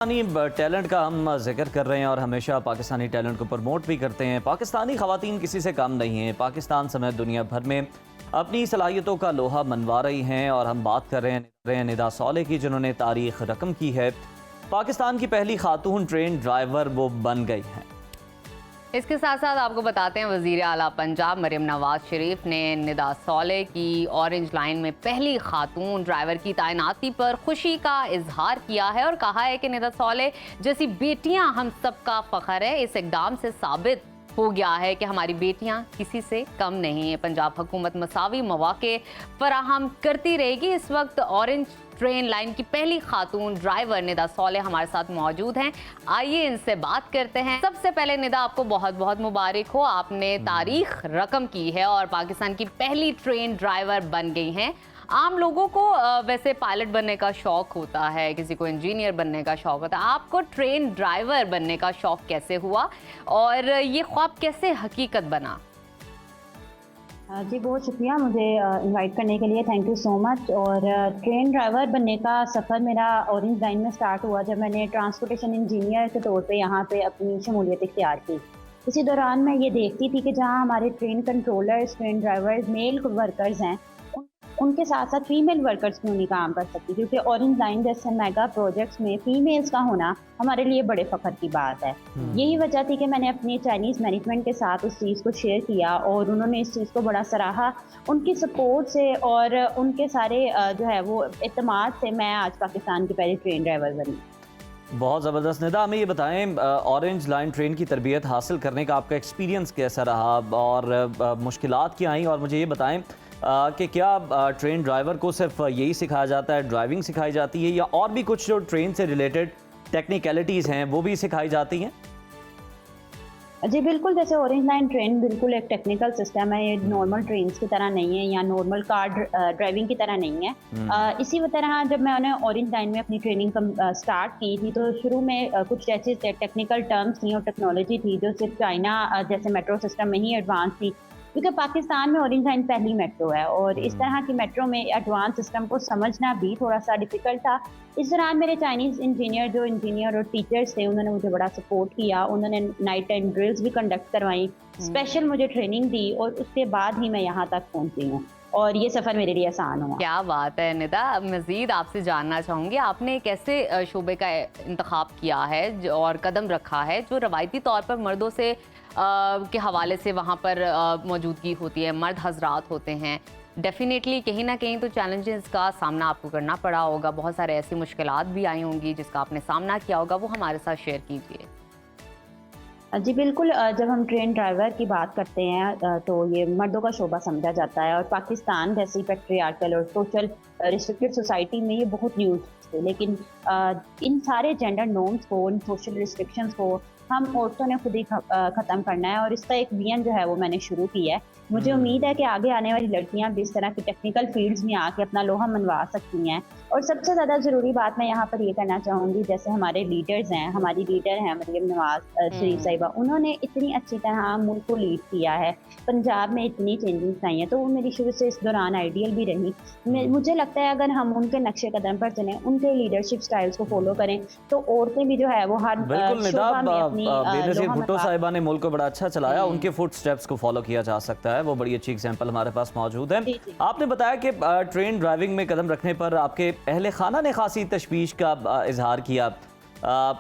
Pakistani talent का हम जिक्र कर रहे हैं और हमेशा पाकिस्तानी टैलेंट को प्रमोट भी करते हैं। पाकिस्तानी ख़वातीन किसी से कम नहीं हैं। पाकिस्तान समेत दुनिया भर में अपनी सलाहियतों का लोहा मनवा रही हैं और हम बात कर रहे हैं निदा सौले की, जिन्होंने तारीख रकम की है। पाकिस्तान की पहली खातून ट्रेन ड्राइवर वो बन गई हैं। इसके साथ साथ आपको बताते हैं वज़ीर आला पंजाब मरियम नवाज शरीफ ने निदा सौले की ऑरेंज लाइन में पहली खातून ड्राइवर की तैनाती पर खुशी का इजहार किया है और कहा है कि निदा सौले जैसी बेटियां हम सबका फ़ख्र है। इस इक़दाम से साबित हो गया है कि हमारी बेटियां किसी से कम नहीं है। पंजाब हुकूमत मसावी मौक़े फराहम करती रहेगी। इस वक्त ऑरेंज ट्रेन लाइन की पहली खातून ड्राइवर निदा सौले हमारे साथ मौजूद हैं। आइए इनसे बात करते हैं। सबसे पहले निदा, आपको बहुत बहुत मुबारक हो, आपने तारीख रकम की है और पाकिस्तान की पहली ट्रेन ड्राइवर बन गई हैं। आम लोगों को वैसे पायलट बनने का शौक होता है, किसी को इंजीनियर बनने का शौक होता है, आपको ट्रेन ड्राइवर बनने का शौक कैसे हुआ और ये ख्वाब कैसे हकीकत बना? जी बहुत शुक्रिया मुझे इनवाइट करने के लिए, थैंक यू सो मच। और ट्रेन ड्राइवर बनने का सफ़र मेरा ऑरेंज लाइन में स्टार्ट हुआ जब मैंने ट्रांसपोर्टेशन इंजीनियर के तौर पे यहाँ पे अपनी शमूलियत इख्तियार की। इसी दौरान मैं ये देखती थी कि जहाँ हमारे train controllers, train drivers male workers हैं, उनके साथ साथ फीमेल वर्कर्स क्यों नहीं काम कर सकती, क्योंकि ऑरेंज लाइन जैसे मेगा प्रोजेक्ट्स में फीमेल्स का होना हमारे लिए बड़े फ़ख्र की बात है। यही वजह थी कि मैंने अपनी चाइनीज़ मैनेजमेंट के साथ उस चीज़ को शेयर किया और उन्होंने इस चीज़ को बड़ा सराहा। उनकी सपोर्ट से और उनके सारे जो है वो एतमाद से मैं आज पाकिस्तान की पहली ट्रेन ड्राइवर बनी। बहुत ज़बरदस्त। निदा, हमें ये बताएं, ऑरेंज लाइन ट्रेन की तरबियत हासिल करने का आपका एक्सपीरियंस कैसा रहा और मुश्किलात क्या आई, और मुझे ये बताएं कि क्या ट्रेन ड्राइवर को सिर्फ यही सिखाया जाता है, ड्राइविंग सिखाई जाती है, या और भी कुछ जो ट्रेन से रिलेटेड टेक्निकलिटीज़ हैं वो भी सिखाई जाती हैं? जी बिल्कुल, जैसे ऑरेंज लाइन ट्रेन बिल्कुल एक टेक्निकल सिस्टम है, ये नॉर्मल ट्रेन्स की तरह नहीं है या नॉर्मल कार ड्राइविंग की तरह नहीं है। इसी तरह जब मैंने ऑरेंज लाइन में अपनी ट्रेनिंग स्टार्ट की थी तो शुरू में कुछ ऐसी टेक्निकल टर्म्स थी और टेक्नोलॉजी थी जो सिर्फ चाइना जैसे मेट्रो सिस्टम में ही एडवांस थी, क्योंकि पाकिस्तान में ऑरेंज लाइन पहली मेट्रो है और इस तरह की मेट्रो में एडवांस सिस्टम को समझना भी थोड़ा सा डिफिकल्ट था। इस दौरान मेरे चाइनीज़ इंजीनियर और टीचर्स थे, उन्होंने मुझे बड़ा सपोर्ट किया। उन्होंने नाइट टाइम ड्रिल्स भी कंडक्ट करवाई, स्पेशल मुझे ट्रेनिंग दी और उसके बाद ही मैं यहाँ तक पहुँची हूँ और ये सफ़र मेरे लिए आसान हुआ। क्या बात है निदा, मज़ीद आपसे जानना चाहूँगी, आपने एक ऐसे शोबे का इंतखाब किया है और कदम रखा है जो रवायती तौर पर मर्दों से के हवाले से वहाँ पर मौजूदगी होती है, मर्द हजरात होते हैं। डेफिनेटली कहीं ना कहीं तो चैलेंजेस का सामना आपको करना पड़ा होगा, बहुत सारे ऐसी मुश्किलात भी आई होंगी जिसका आपने सामना किया होगा, वो हमारे साथ शेयर कीजिए। जी बिल्कुल, जब हम ट्रेन ड्राइवर की बात करते हैं तो ये मर्दों का शोबा समझा जाता है और पाकिस्तान जैसी पैट्रियार्कल और सोशल रिस्ट्रिक्टेड सोसाइटी में ये बहुत न्यूज़ है। लेकिन इन सारे जेंडर नॉर्म्स को, इन सोशल रिस्ट्रिक्शंस को हम औरतों ने खुद ही ख़त्म करना है और इसका एक विजन जो है वो मैंने शुरू किया है। मुझे उम्मीद है कि आगे आने वाली लड़कियां भी इस तरह की टेक्निकल फील्ड्स में आके अपना लोहा मनवा सकती हैं। और सबसे ज़्यादा ज़रूरी बात मैं यहाँ पर ये करना चाहूँगी, जैसे हमारे लीडर्स हैं, हमारी लीडर हैं मरियम नवाज शरीफ साहिबा, उन्होंने इतनी अच्छी तरह मुल्क को लीड किया है, पंजाब में इतनी चेंजेस आई हैं, तो वो मेरी शुरू से इस दौरान आइडियल भी रही। मुझे लगता है अगर हम उनके नक्शे कदम पर चलें, उनके लीडरशिप स्टाइल्स को फॉलो करें, तो औरतें भी जो है वो हर शोबा में अपनी बेनज़ीर भुट्टो साहिबा ने मुल्क को बड़ा अच्छा चलाया, उनके फुट स्टेप्स को फॉलो किया जा सकता है। वो बड़ी अच्छी एग्जांपल हमारे पास मौजूद है। आपने बताया कि ट्रेन ड्राइविंग में कदम रखने पर आपके अहले खाना ने खासी तशवीश का इजहार किया।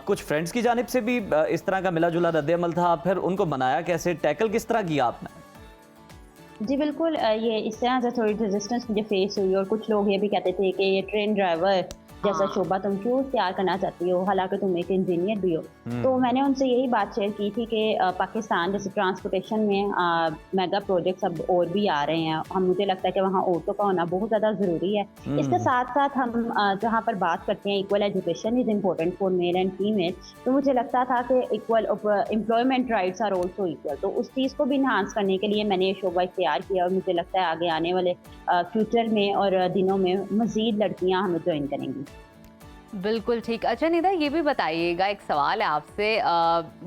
कुछ फ्रेंड्स की जानिब से भी इस तरह का मिला जुला रद्द-ए-अमल था, फिर उनको मनाया कैसे, टैकल किस तरह किया आपने? जी बिल्कुल, ये इस तरह से थोड़ी रेजिस्टेंस मुझे फेस हुई और कुछ लोग ये भी कहते थे कि ये ट्रेन ड्राइवर जैसा शोबा तुम क्यों तैयार करना चाहती हो, हालांकि तुम एक इंजीनियर भी हो। तो मैंने उनसे यही बात शेयर की थी कि पाकिस्तान जैसे ट्रांसपोर्टेशन में मेगा प्रोजेक्ट्स अब और भी आ रहे हैं, हम मुझे लगता है कि वहाँ औरतों का होना बहुत ज़्यादा ज़रूरी है। इसके साथ साथ हम जहाँ पर बात करते हैं equal education is important for male and female, तो मुझे लगता था कि equal employment rights are also equal, तो उस चीज़ को भी इन्हांस करने के लिए मैंने ये शोबा इख्तियार किया और मुझे लगता है आगे आने वाले फ्यूचर में और दिनों में मज़ीद लड़कियाँ हमें ज्वाइन करेंगी। बिल्कुल ठीक। अच्छा निदा, ये भी बताइएगा, एक सवाल है आपसे,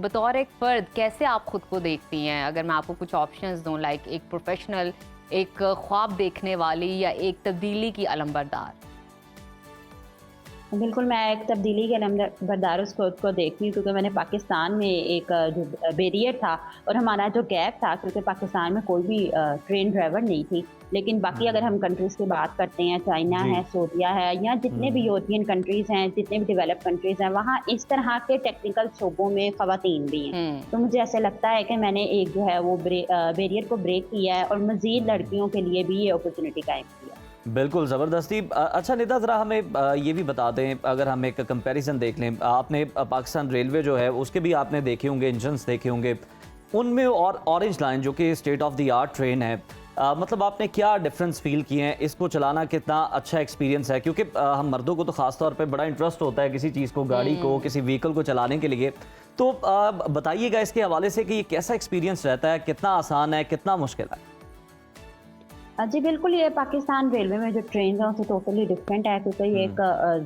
बतौर एक फ़र्द कैसे आप खुद को देखती हैं? अगर मैं आपको कुछ ऑप्शंस दूं, लाइक एक प्रोफेशनल, एक ख्वाब देखने वाली, या एक तब्दीली की अलंबरदार? बिल्कुल, मैं एक तब्दीली के बरदार उस खुद को देखती हूँ, क्योंकि मैंने पाकिस्तान में एक जो बैरियर था और हमारा जो गैप था, क्योंकि पाकिस्तान में कोई भी ट्रेन ड्राइवर नहीं थी। लेकिन बाकी अगर हम कंट्रीज़ की बात करते हैं, चाइना जी। है, सऊदीया है, या जितने भी यूरोपियन कंट्रीज़ हैं, जितने भी डेवलप कंट्रीज़ हैं, वहाँ इस तरह के टेक्निकल शोबों में ख़वातीन भी हैं। तो मुझे ऐसा लगता है कि मैंने एक जो है वो बैरियर को ब्रेक किया है और मज़ीद लड़कियों के लिए भी ये अपॉर्चुनिटी कायम की है। बिल्कुल ज़बरदस्ती। अच्छा निदा, ज़रा हमें ये भी बता दें, अगर हम एक कंपैरिजन देख लें, आपने पाकिस्तान रेलवे जो है उसके भी आपने देखे होंगे, इंजन्स देखे होंगे, उनमें और ऑरेंज लाइन जो कि state of the art train है, मतलब आपने क्या डिफरेंस फील किए हैं? इसको चलाना कितना अच्छा एक्सपीरियंस है? क्योंकि हम मर्दों को तो ख़ास तौर पे बड़ा इंटरेस्ट होता है किसी चीज़ को, गाड़ी को, किसी व्हीकल को चलाने के लिए। तो बताइएगा इसके हवाले से कि ये कैसा एक्सपीरियंस रहता है, कितना आसान है, कितना मुश्किल है? जी बिल्कुल, ये पाकिस्तान रेलवे में जो ट्रेन है उससे टोटली डिफरेंट है, क्योंकि ये एक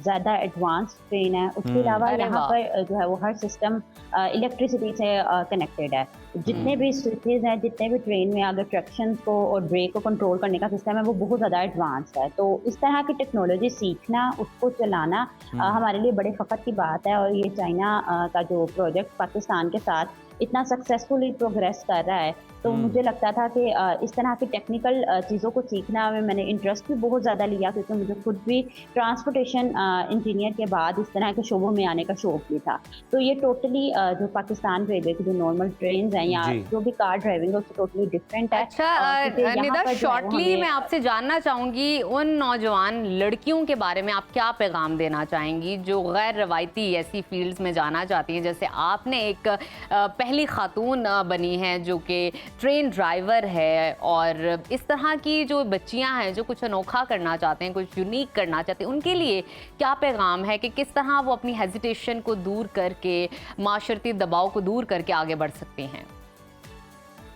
ज़्यादा एडवांस ट्रेन है। उसके अलावा अरे यहाँ वाह! पर जो है वो हर सिस्टम इलेक्ट्रिसिटी से कनेक्टेड है। जितने भी स्विचेस हैं, जितने भी ट्रेन में अगर ट्रैक्शन को और ब्रेक को कंट्रोल करने का सिस्टम है, वो बहुत ज़्यादा एडवांस है। तो इस तरह की टेक्नोलॉजी सीखना, उसको चलाना हमारे लिए बड़े फ़ख्र की बात है। और ये चाइना का जो प्रोजेक्ट पाकिस्तान के साथ इतना सक्सेसफुली प्रोग्रेस कर रहा है, तो मुझे लगता था कि इस तरह की टेक्निकल चीज़ों को सीखना में मैंने इंटरेस्ट भी बहुत ज़्यादा लिया, क्योंकि मुझे खुद भी ट्रांसपोर्टेशन इंजीनियर के बाद इस तरह के शोबों में आने का शौक भी था। तो ये टोटली जो पाकिस्तान रेलवे की जो नॉर्मल ट्रेन हैं या जी। जो भी कार ड्राइविंग है उससे टोटली डिफरेंट है। अच्छा क्योंकि यहाँ निदा, पर जो है वो शॉर्टली हमें मैं आपसे जानना चाहूंगी उन नौजवान लड़कियों के बारे में आप क्या पैगाम देना चाहेंगी जो गैर रवायती ऐसी फील्ड्स में जाना चाहती हैं, जैसे आपने एक पहली खातून बनी है जो कि ट्रेन ड्राइवर है, और इस तरह की जो बच्चियां हैं जो कुछ अनोखा करना चाहते हैं, कुछ यूनिक करना चाहते हैं, उनके लिए क्या पैगाम है कि किस तरह वो अपनी हेजिटेशन को दूर करके, माशरती दबाव को दूर करके आगे बढ़ सकते हैं?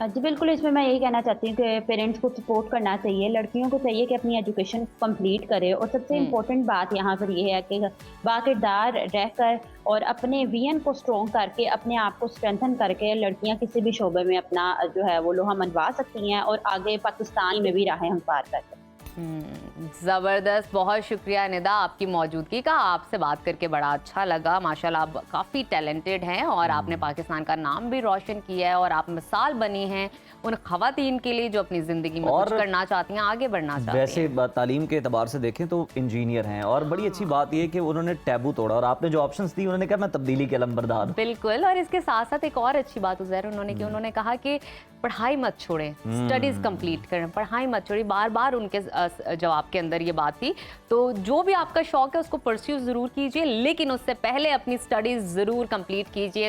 जी बिल्कुल, इसमें मैं यही कहना चाहती हूँ कि पेरेंट्स को सपोर्ट करना चाहिए, लड़कियों को चाहिए कि अपनी एजुकेशन कंप्लीट करे। और सबसे इम्पोर्टेंट बात यहाँ पर ये है कि बाकिरदार रहकर और अपने विजन को स्ट्रॉन्ग करके, अपने आप को स्ट्रेंथन करके लड़कियाँ किसी भी शोबे में अपना जो है वो लोहा मनवा सकती हैं और आगे पाकिस्तान में भी राहें हमवार कर सकती हैं। ज़बरदस्त, बहुत शुक्रिया निदा आपकी मौजूदगी का। आपसे बात करके बड़ा अच्छा लगा। माशाल्लाह आप काफ़ी टैलेंटेड हैं और आपने पाकिस्तान का नाम भी रोशन किया है, और आप मिसाल बनी हैं उन ख़वातीन के लिए जो अपनी ज़िंदगी में कुछ करना चाहती हैं, आगे बढ़ना चाहती हैं। वैसे तालीम के एतबार से देखें तो इंजीनियर हैं, और बड़ी अच्छी बात यह है कि उन्होंने टैबू तोड़ा और आपने जो ऑप्शंस दी उन्होंने कहा मैं तब्दीली के अलंबरदार हूं। बिल्कुल, और इसके साथ साथ एक और अच्छी बात उज़ैर उन्होंने की, उन्होंने कहा कि पढ़ाई मत छोड़ें, स्टडीज़ कंप्लीट करें, पढ़ाई मत छोड़ें। बार बार उनके जवाब के अंदर ये बात थी। तो जो भी आपका शौक है उसको परस्यू ज़रूर कीजिए, लेकिन उससे पहले अपनी स्टडीज़ ज़रूर कंप्लीट कीजिए